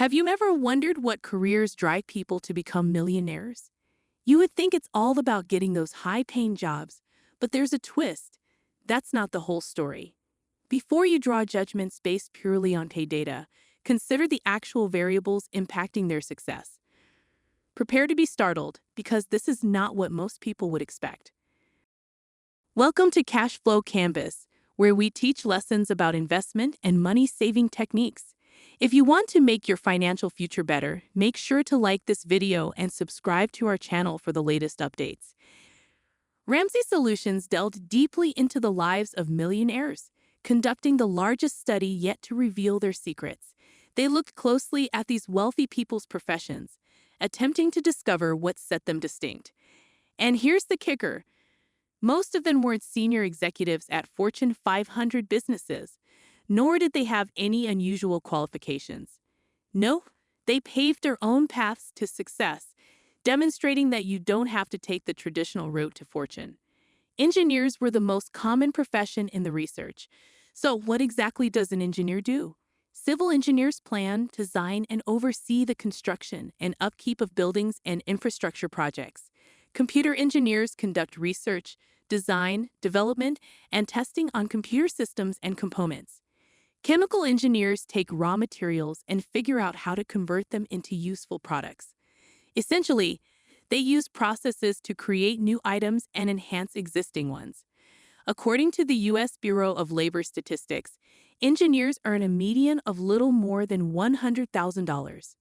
Have you ever wondered what careers drive people to become millionaires? You would think it's all about getting those high-paying jobs, but there's a twist. That's not the whole story. Before you draw judgments based purely on pay data, consider the actual variables impacting their success. Prepare to be startled, because this is not what most people would expect. Welcome to Cashflow Canvas, where we teach lessons about investment and money-saving techniques. If you want to make your financial future better, make sure to like this video and subscribe to our channel for the latest updates. Ramsey Solutions delved deeply into the lives of millionaires, conducting the largest study yet to reveal their secrets. They looked closely at these wealthy people's professions, attempting to discover what set them distinct. And here's the kicker. Most of them weren't senior executives at Fortune 500 businesses, nor did they have any unusual qualifications. No, they paved their own paths to success, demonstrating that you don't have to take the traditional route to fortune. Engineers were the most common profession in the research. So what exactly does an engineer do? Civil engineers plan, design, and oversee the construction and upkeep of buildings and infrastructure projects. Computer engineers conduct research, design, development, and testing on computer systems and components. Chemical engineers take raw materials and figure out how to convert them into useful products. Essentially, they use processes to create new items and enhance existing ones. According to the U.S. Bureau of Labor Statistics, engineers earn a median of little more than $100,000.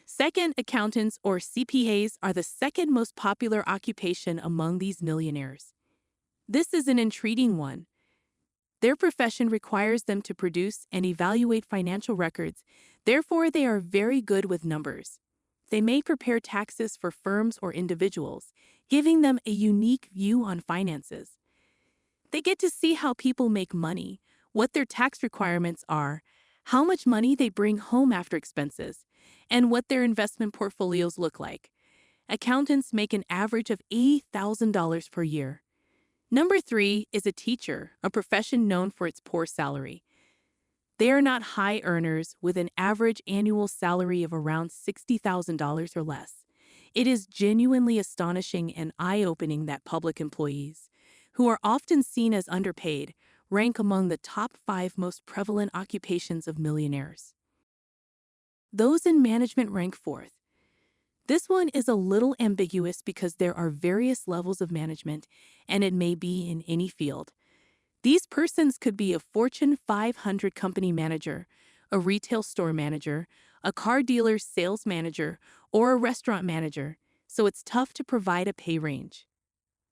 Second, accountants or CPAs are the second most popular occupation among these millionaires. This is an intriguing one. Their profession requires them to produce and evaluate financial records, therefore they are very good with numbers. They may prepare taxes for firms or individuals, giving them a unique view on finances. They get to see how people make money, what their tax requirements are, how much money they bring home after expenses, and what their investment portfolios look like. Accountants make an average of $80,000 per year. Number 3 is a teacher, a profession known for its poor salary. They are not high earners with an average annual salary of around $60,000 or less. It is genuinely astonishing and eye-opening that public employees, who are often seen as underpaid, rank among the top 5 most prevalent occupations of millionaires. Those in management rank 4th. This one is a little ambiguous because there are various levels of management, and it may be in any field. These persons could be a Fortune 500 company manager, a retail store manager, a car dealer's sales manager, or a restaurant manager, so it's tough to provide a pay range.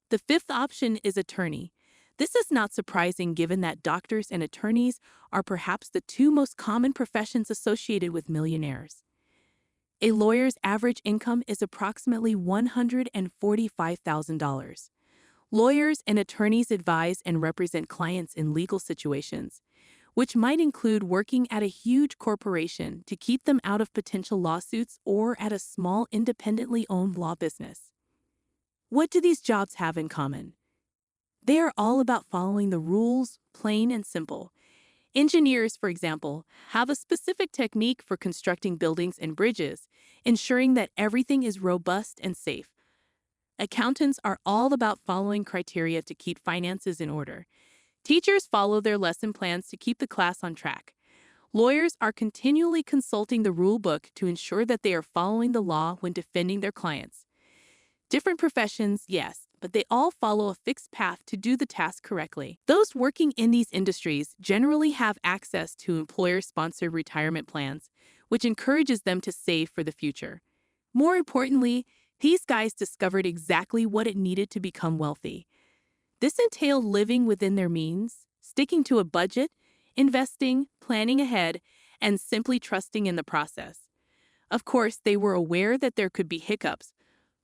The 5th option is attorney. This is not surprising given that doctors and attorneys are perhaps the 2 most common professions associated with millionaires. A lawyer's average income is approximately $145,000. Lawyers and attorneys advise and represent clients in legal situations, which might include working at a huge corporation to keep them out of potential lawsuits or at a small independently owned law business. What do these jobs have in common? They are all about following the rules, plain and simple. Engineers, for example, have a specific technique for constructing buildings and bridges, ensuring that everything is robust and safe. Accountants are all about following criteria to keep finances in order. Teachers follow their lesson plans to keep the class on track. Lawyers are continually consulting the rule book to ensure that they are following the law when defending their clients. Different professions, yes, but they all follow a fixed path to do the task correctly. Those working in these industries generally have access to employer-sponsored retirement plans, which encourages them to save for the future. More importantly, these guys discovered exactly what it needed to become wealthy. This entailed living within their means, sticking to a budget, investing, planning ahead, and simply trusting in the process. Of course, they were aware that there could be hiccups,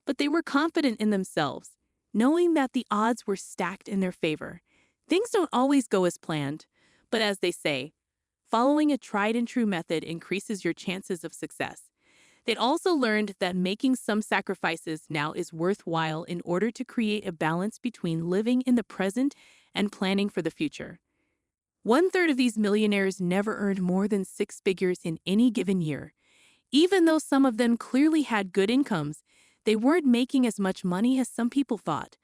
but they were confident in themselves, knowing that the odds were stacked in their favor. Things don't always go as planned, but as they say, following a tried-and-true method increases your chances of success. They'd also learned that making some sacrifices now is worthwhile in order to create a balance between living in the present and planning for the future. 1/3 of these millionaires never earned more than 6 figures in any given year. Even though some of them clearly had good incomes, they weren't making as much money as some people thought.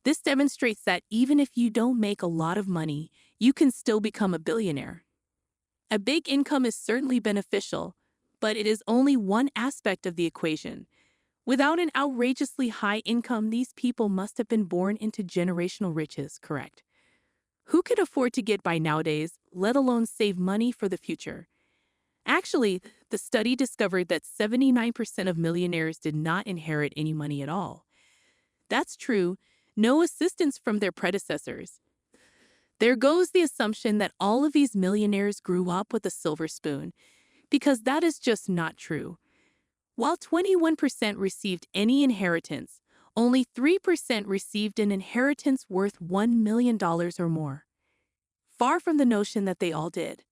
This demonstrates that even if you don't make a lot of money, you can still become a billionaire. A big income is certainly beneficial, but it is only one aspect of the equation. Without an outrageously high income, these people must have been born into generational riches, correct? Who could afford to get by nowadays, let alone save money for the future? Actually, the study discovered that 79% of millionaires did not inherit any money at all. That's true, no assistance from their predecessors. There goes the assumption that all of these millionaires grew up with a silver spoon, because that is just not true. While 21% received any inheritance, only 3% received an inheritance worth $1 million or more. Far from the notion that they all did.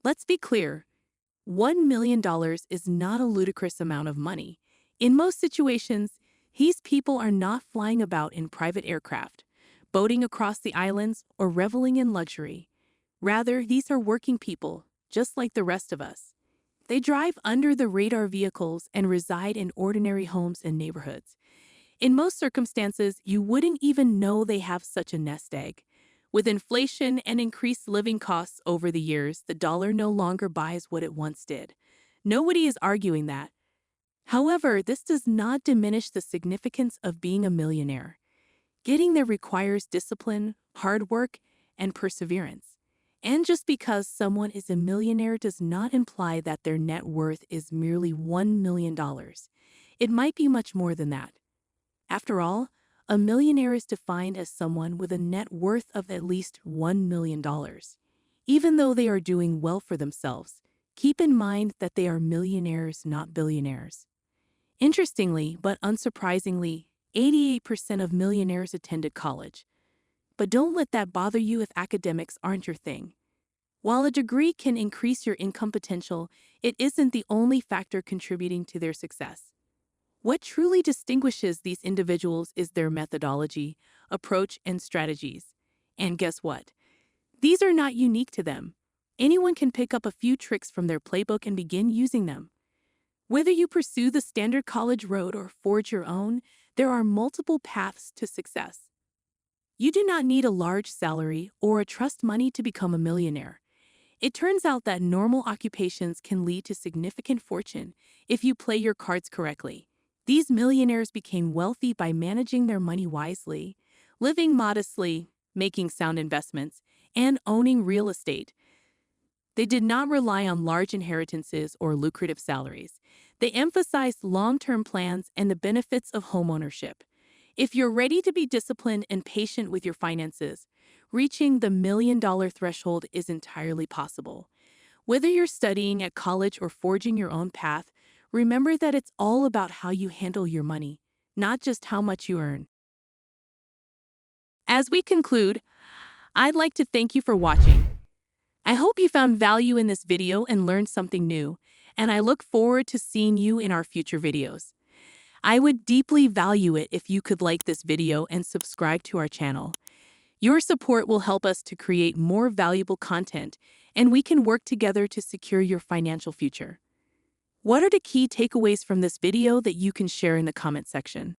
Let's be clear, $1 million is not a ludicrous amount of money. In most situations, these people are not flying about in private aircraft, boating across the islands, or reveling in luxury. Rather, these are working people, just like the rest of us. They drive under-the-radar vehicles and reside in ordinary homes and neighborhoods. In most circumstances, you wouldn't even know they have such a nest egg. With inflation and increased living costs over the years, the dollar no longer buys what it once did. Nobody is arguing that. However, this does not diminish the significance of being a millionaire. Getting there requires discipline, hard work, and perseverance. And just because someone is a millionaire does not imply that their net worth is merely $1 million. It might be much more than that. After all, a millionaire is defined as someone with a net worth of at least $1 million. Even though they are doing well for themselves, keep in mind that they are millionaires, not billionaires. Interestingly, but unsurprisingly, 88% of millionaires attended college. But don't let that bother you if academics aren't your thing. While a degree can increase your income potential, it isn't the only factor contributing to their success. What truly distinguishes these individuals is their methodology, approach, and strategies. And guess what? These are not unique to them. Anyone can pick up a few tricks from their playbook and begin using them. Whether you pursue the standard college road or forge your own, there are multiple paths to success. You do not need a large salary or a trust money to become a millionaire. It turns out that normal occupations can lead to significant fortune if you play your cards correctly. These millionaires became wealthy by managing their money wisely, living modestly, making sound investments, and owning real estate. They did not rely on large inheritances or lucrative salaries. They emphasized long-term plans and the benefits of homeownership. If you're ready to be disciplined and patient with your finances, reaching the $1 million threshold is entirely possible. Whether you're studying at college or forging your own path, remember that it's all about how you handle your money, not just how much you earn. As we conclude, I'd like to thank you for watching. I hope you found value in this video and learned something new, and I look forward to seeing you in our future videos. I would deeply value it if you could like this video and subscribe to our channel. Your support will help us to create more valuable content, and we can work together to secure your financial future. What are the key takeaways from this video that you can share in the comment section?